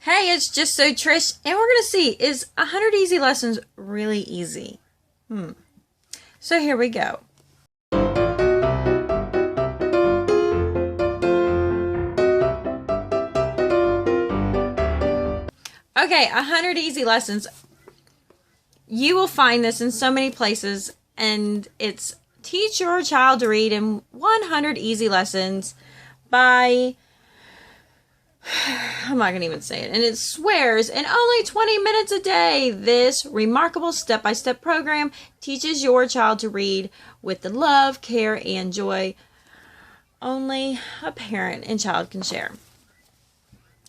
Hey, it's just so Trish, and we're going to see, is 100 easy lessons really easy? So here we go. Okay, 100 easy lessons. You will find this in so many places, and it's Teach Your Child to Read in 100 Easy Lessons by... I'm not going to even say it. And it swears, in only 20 minutes a day, this remarkable step-by-step program teaches your child to read with the love, care, and joy only a parent and child can share.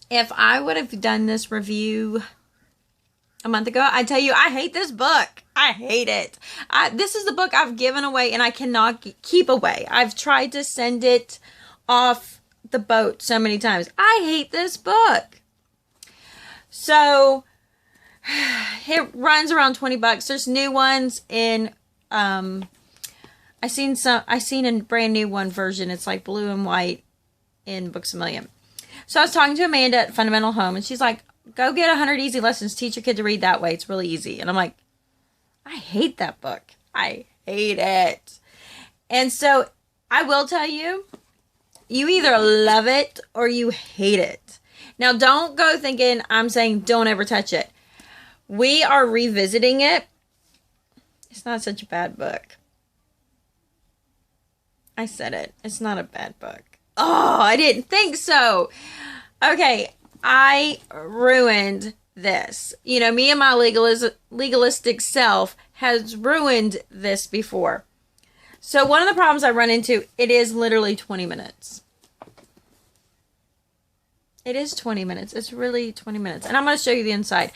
If I would have done this review a month ago, I tell you, I hate this book. I hate it. This is the book I've given away and I cannot keep away. I've tried to send it off the boat so many times. I hate this book. So it runs around $20. There's new ones in I seen a brand new one version. It's like blue and white in Books A Million. So I was talking to Amanda at Fundamental Home, and she's like, go get 100 easy lessons. Teach your kid to read that way. It's really easy. And I'm like, I hate that book. I hate it. And so I will tell you, you either love it or you hate it. Now, don't go thinking I'm saying don't ever touch it. We are revisiting it. It's not such a bad book. I said it. It's not a bad book. Oh, I didn't think so. Okay, I ruined this. You know, me and my legalistic self has ruined this before. So one of the problems I run into, it is literally 20 minutes. It is 20 minutes. It's really 20 minutes. And I'm going to show you the inside.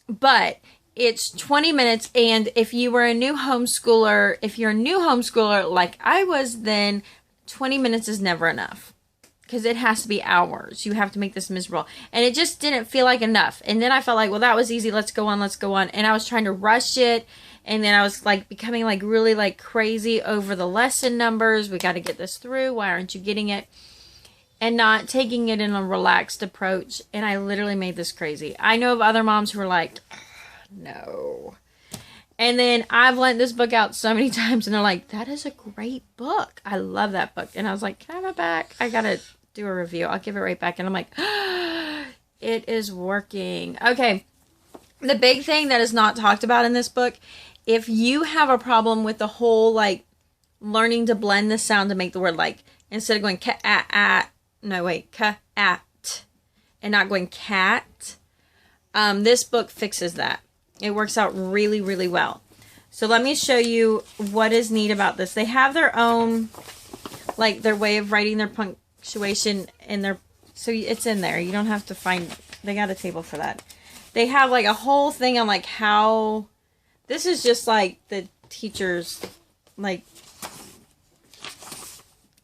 But it's 20 minutes, and if you were a new homeschooler, if you're a new homeschooler like I was then, 20 minutes is never enough. Because it has to be hours. You have to make this miserable. And it just didn't feel like enough. And then I felt like, well, that was easy. Let's go on. Let's go on. And I was trying to rush it. And then I was like becoming like really like crazy over the lesson numbers. We got to get this through. Why aren't you getting it? And not taking it in a relaxed approach. And I literally made this crazy. I know of other moms who are like, no. And then I've lent this book out so many times. And they're like, that is a great book. I love that book. And I was like, can I have it back? I got to do a review. I'll give it right back. And I'm like, it is working. Okay. The big thing that is not talked about in this book, if you have a problem with the whole, like, learning to blend the sound to make the word, like, instead of going ka-at, no, wait, ka-at, and not going cat, this book fixes that. It works out really, really well. So let me show you what is neat about this. They have their own, like, their way of writing their punctuation in their, so it's in there. You don't have to find, they got a table for that. They have, like, a whole thing on, like, how, this is just, like, the teacher's, like,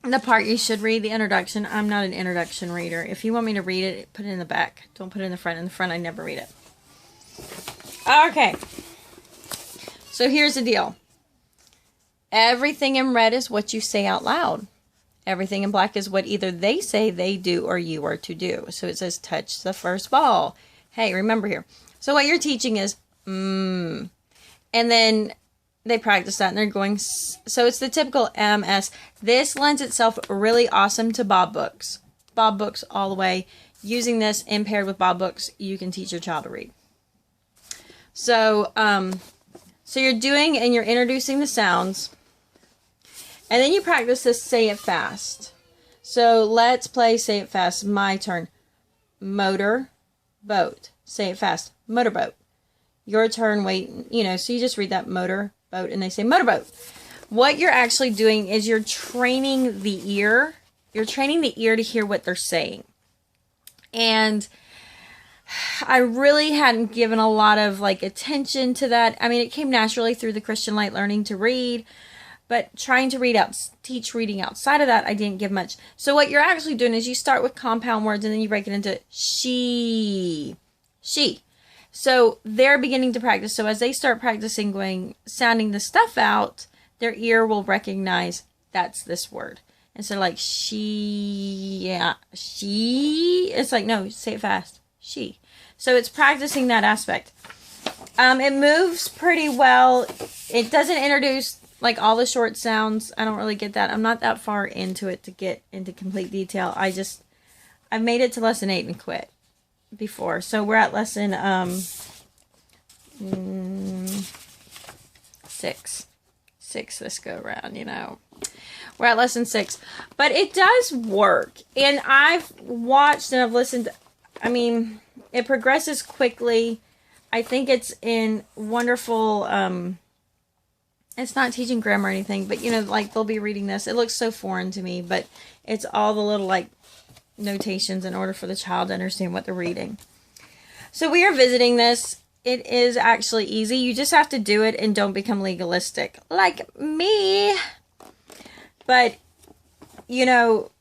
the part you should read, the introduction. I'm not an introduction reader. If you want me to read it, put it in the back. Don't put it in the front. In the front, I never read it. Okay. So here's the deal. Everything in red is what you say out loud. Everything in black is what either they say they do or you are to do. So it says touch the first ball. Hey, remember here. So what you're teaching is and then they practice that and they're going, so it's the typical MS. This lends itself really awesome to Bob books. Bob books all the way. Using this and paired with Bob books, you can teach your child to read. So, so you're doing and you're introducing the sounds. And then you practice this say it fast. So let's play say it fast. My turn. Motor, boat. Say it fast. Motorboat. Your turn, wait, you know, so you just read that motor, boat, and they say motorboat. What you're actually doing is you're training the ear. You're training the ear to hear what they're saying. And I really hadn't given a lot of, like, attention to that. I mean, it came naturally through the Christian Light Learning to Read. But trying to teach reading outside of that, I didn't give much. So what you're actually doing is you start with compound words and then you break it into she. So they're beginning to practice. So as they start practicing sounding the stuff out, their ear will recognize that's this word. instead of like she, yeah, she. It's like, no, say it fast. She. So it's practicing that aspect. It moves pretty well. It doesn't introduce like all the short sounds. I don't really get that. I'm not that far into it to get into complete detail. I've made it to lesson 8 and quit before. So we're at lesson 6 this go around, you know. We're at lesson 6. But it does work. And I've watched and I've listened. I mean, it progresses quickly. I think it's in wonderful, it's not teaching grammar or anything, but, you know, like, they'll be reading this. It looks so foreign to me, but it's all the little, like, notations in order for the child to understand what they're reading. So we are visiting this. It is actually easy. You just have to do it and don't become legalistic, like me. But, you know,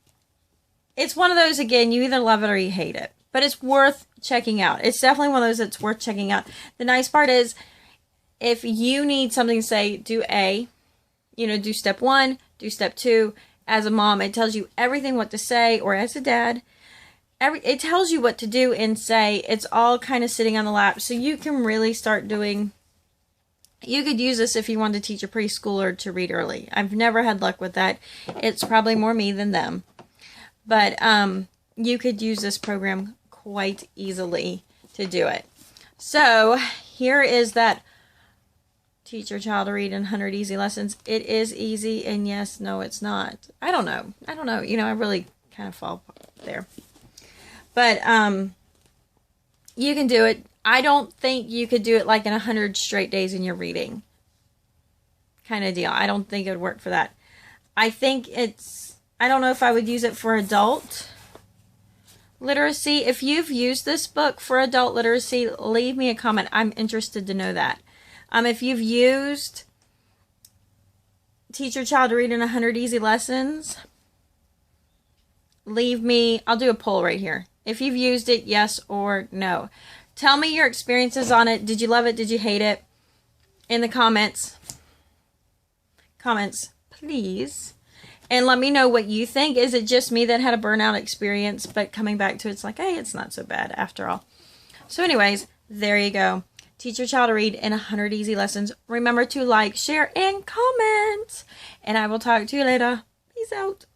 it's one of those, again, you either love it or you hate it. But it's worth checking out. It's definitely one of those that's worth checking out. The nice part is, if you need something to say, do A. You know, do step 1, do step 2. As a mom, it tells you everything what to say, or as a dad, it tells you what to do and say. It's all kind of sitting on the lap. So you can really start doing, you could use this if you want to teach a preschooler to read early. I've never had luck with that. It's probably more me than them. But you could use this program quite easily to do it. So here is that teach your child to read in 100 easy lessons. It is easy, and yes, no, it's not. I don't know. You know, I really kind of fall there. But you can do it. I don't think you could do it like in 100 straight days in your reading kind of deal. I don't think it would work for that. I think I don't know if I would use it for adult literacy. If you've used this book for adult literacy, leave me a comment. I'm interested to know that. If you've used Teach Your Child to Read in 100 Easy Lessons, leave me, I'll do a poll right here. If you've used it, yes or no. Tell me your experiences on it. Did you love it? Did you hate it? In the comments. Comments, please. And let me know what you think. Is it just me that had a burnout experience, but coming back to it's like, hey, it's not so bad after all. So anyways, there you go. Teach your child to read in 100 easy lessons. Remember to like, share, and comment. And I will talk to you later. Peace out.